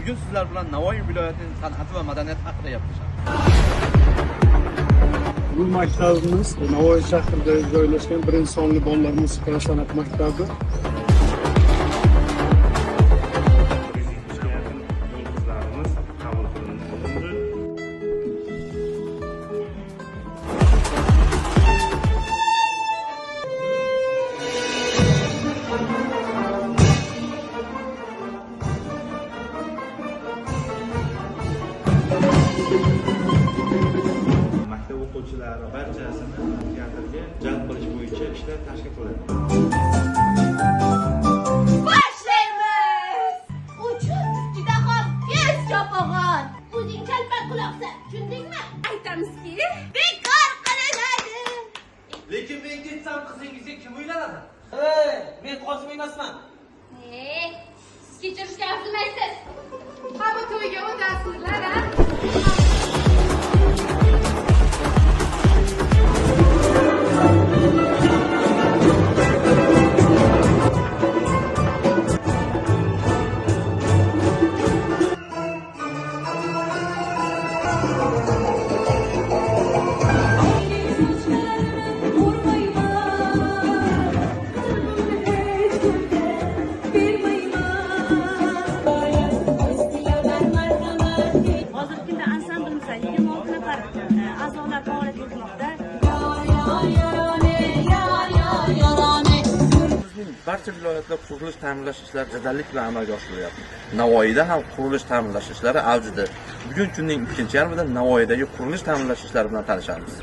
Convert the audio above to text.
Bugun sizlar bilan Navoiy viloyatining san'at va madaniyat haqida gaplashamiz. Bu maktabimiz Navoiy shahrida joylashgan birinchi sonli bolalar musiqa san'at maktabi. Maktab o'quvchilari barchasini teatrga jalb qilish bo'yicha ishlar tashkil qiladi. Boshlaymiz! Uchun juda ham tez chopag'on. O'zing chalpak quloqsan, tushundingmi? Aytamizki, bekor qilinadi. Lekin men ketsam qizingizga kim uylanadi? Men Qosim emasman. Siz kechirishga arzimaysiz. Ha bu to'yga o'tasizlar, ha? Hozirgina ansamblimizda 26 nafar a'zolar faoliyat yuritmoqda. Barcha viloyatlarda qurilish ta'mirlash ishlari jadallik bilan amalga oshirilyapti. Navoiyda ham qurilish ta'mirlash ishlari avjida. Bugun kunning ikkinchi yarmida Navoiydagi qurilish ta'mirlash ishlari bilan tanishamiz.